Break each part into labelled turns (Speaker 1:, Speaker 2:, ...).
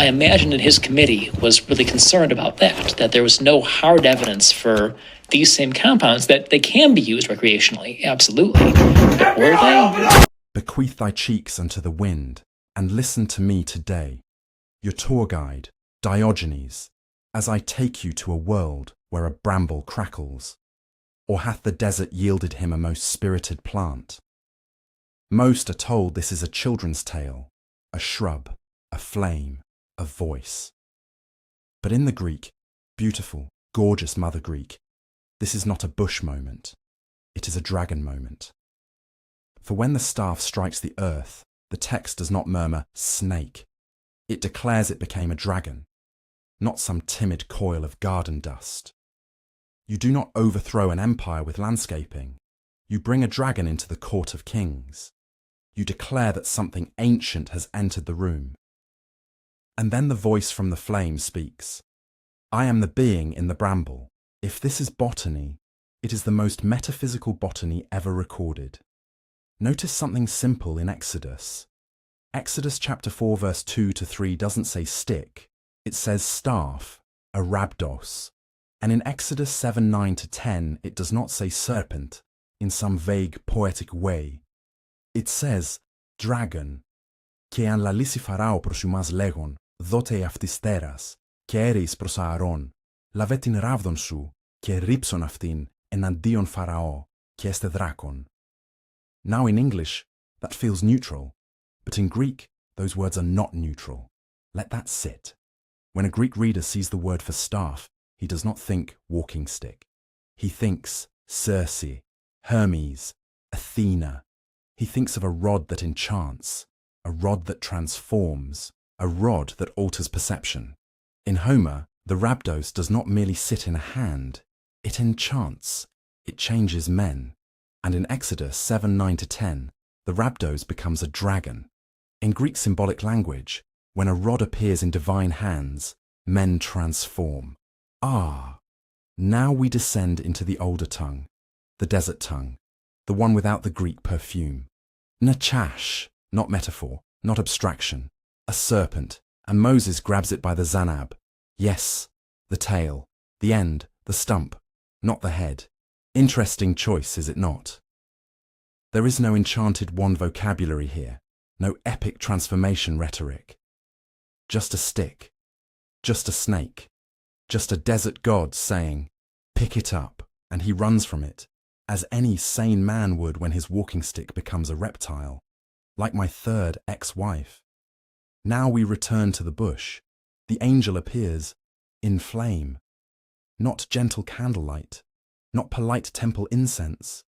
Speaker 1: I imagine that his committee was really concerned about that there was no hard evidence for these same compounds, that they can be used recreationally, absolutely. But were they?
Speaker 2: Bequeath thy cheeks unto the wind, and listen to me today, your tour guide, Diogenes, as I take you to a world where a bramble crackles. Or hath the desert yielded him a most spirited plant? Most are told this is a children's tale, a shrub, a flame, a voice. But in the Greek, beautiful, gorgeous Mother Greek, this is not a bush moment, it is a dragon moment. For when the staff strikes the earth, the text does not murmur, snake. It declares it became a dragon, not some timid coil of garden dust. You do not overthrow an empire with landscaping. You bring a dragon into the court of kings. You declare that something ancient has entered the room. And then the voice from the flame speaks. I am the being in the bramble. If this is botany, it is the most metaphysical botany ever recorded. Notice something simple in Exodus. Exodus chapter 4 verse 2 to 3 doesn't say stick, it says staff, a rhabdos. And in Exodus 7, 9 to 10, it does not say serpent in some vague poetic way. It says dragon. Και αν λαλήσει Φαράω προς ημάς λέγον, δότε αυτής τέρας, και έρεις προς Ααρών, λαβέ την ράβδον σου, και ρίψον αυτήν εναντίον Φαραώ, και έστε δράκον. Now in English, that feels neutral, but in Greek, those words are not neutral. Let that sit. When a Greek reader sees the word for staff, he does not think walking stick. He thinks Circe, Hermes, Athena. He thinks of a rod that enchants, a rod that transforms, a rod that alters perception. In Homer, the rhabdos does not merely sit in a hand, it enchants, it changes men. And in Exodus 7, 9 to 10, the rhabdos becomes a dragon. In Greek symbolic language, when a rod appears in divine hands, men transform. Ah, now we descend into the older tongue, the desert tongue, the one without the Greek perfume. Nachash, not metaphor, not abstraction, a serpent, and Moses grabs it by the zanab. Yes, the tail, the end, the stump, not the head. Interesting choice, is it not? There is no enchanted wand vocabulary here, no epic transformation rhetoric. Just a stick, just a snake, just a desert god saying, pick it up, and he runs from it, as any sane man would when his walking stick becomes a reptile, like my third ex-wife. Now we return to the bush. The angel appears in flame, not gentle candlelight, not polite temple incense.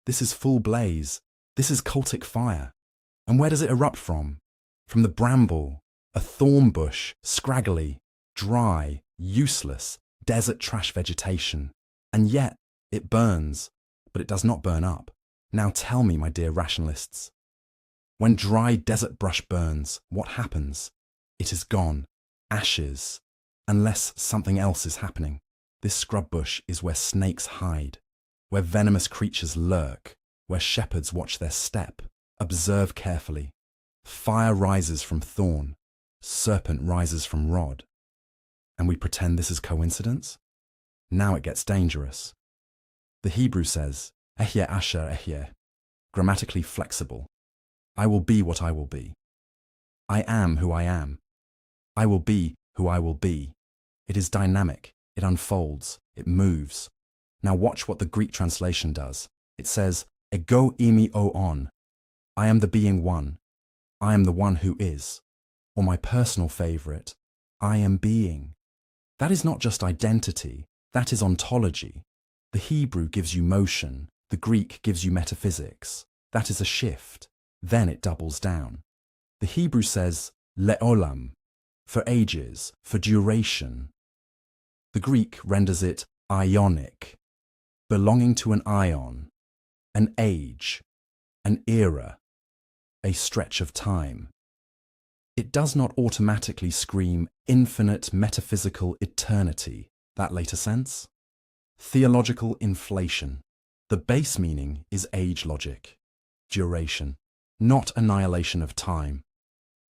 Speaker 2: This is full blaze. This is cultic fire. And where does it erupt from? From the bramble, a thorn bush, scraggly, dry, useless, desert trash vegetation. And yet, it burns, but it does not burn up. Now tell me, my dear rationalists. When dry desert brush burns, what happens? It is gone. Ashes. Unless something else is happening. This scrub bush is where snakes hide, where venomous creatures lurk, where shepherds watch their step, observe carefully. Fire rises from thorn, serpent rises from rod. And we pretend this is coincidence? Now it gets dangerous. The Hebrew says, Ehyeh asher ehyeh, grammatically flexible. I will be what I will be. I am who I am. I will be who I will be. It is dynamic. It unfolds, it moves. Now watch what the Greek translation does. It says, Ego imi o on. I am the being one. I am the one who is. Or my personal favorite, I am being. That is not just identity, that is ontology. The Hebrew gives you motion, the Greek gives you metaphysics. That is a shift. Then it doubles down. The Hebrew says, le'olam, for ages, for duration. The Greek renders it ionic, belonging to an ion, an age, an era, a stretch of time. It does not automatically scream infinite metaphysical eternity, that later sense. Theological inflation. The base meaning is age logic, duration, not annihilation of time.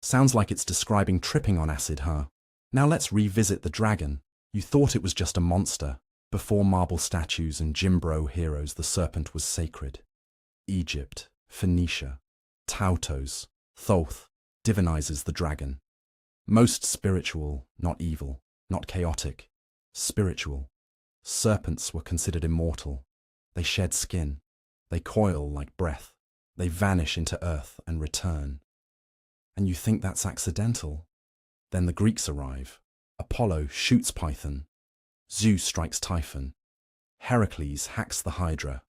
Speaker 2: Sounds like it's describing tripping on acid, huh? Now let's revisit the dragon. You thought it was just a monster. Before marble statues and Jimbro heroes, the serpent was sacred. Egypt, Phoenicia, Tautos, Thoth divinizes the dragon. Most spiritual, not evil, not chaotic. Spiritual. Serpents were considered immortal. They shed skin. They coil like breath. They vanish into earth and return. And you think that's accidental? Then the Greeks arrive. Apollo shoots Python. Zeus strikes Typhon. Heracles hacks the Hydra.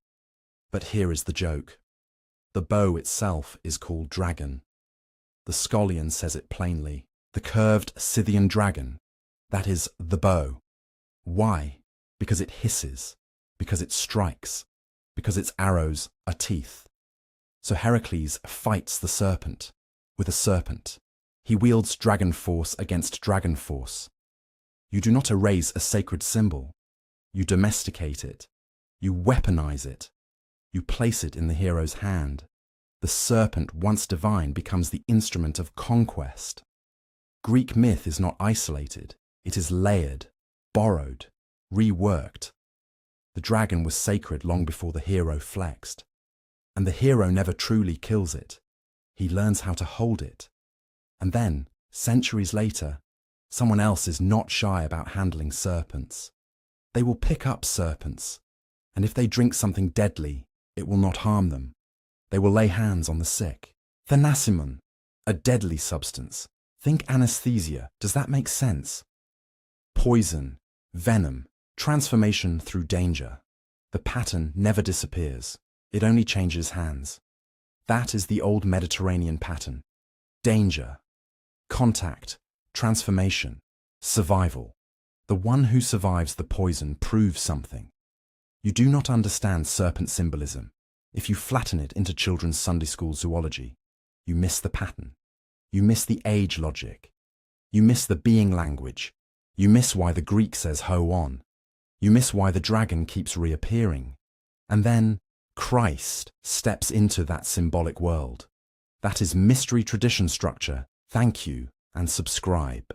Speaker 2: But here is the joke. The bow itself is called dragon. The Scholian says it plainly. The curved Scythian dragon. That is the bow. Why? Because it hisses. Because it strikes. Because its arrows are teeth. So Heracles fights the serpent with a serpent. He wields dragon force against dragon force. You do not erase a sacred symbol. You domesticate it. You weaponize it. You place it in the hero's hand. The serpent, once divine, becomes the instrument of conquest. Greek myth is not isolated. It is layered, borrowed, reworked. The dragon was sacred long before the hero flexed. And the hero never truly kills it. He learns how to hold it. And then, centuries later, someone else is not shy about handling serpents. They will pick up serpents, and if they drink something deadly, it will not harm them. They will lay hands on the sick. Thanasimon, a deadly substance. Think anesthesia. Does that make sense? Poison, venom, transformation through danger. The pattern never disappears. It only changes hands. That is the old Mediterranean pattern. Danger, contact, transformation, survival. The one who survives the poison proves something. You do not understand serpent symbolism. If you flatten it into children's Sunday school zoology, you miss the pattern. You miss the age logic. You miss the being language. You miss why the Greek says ho on. You miss why the dragon keeps reappearing. And then Christ steps into that symbolic world. That is mystery tradition structure. Thank you and subscribe.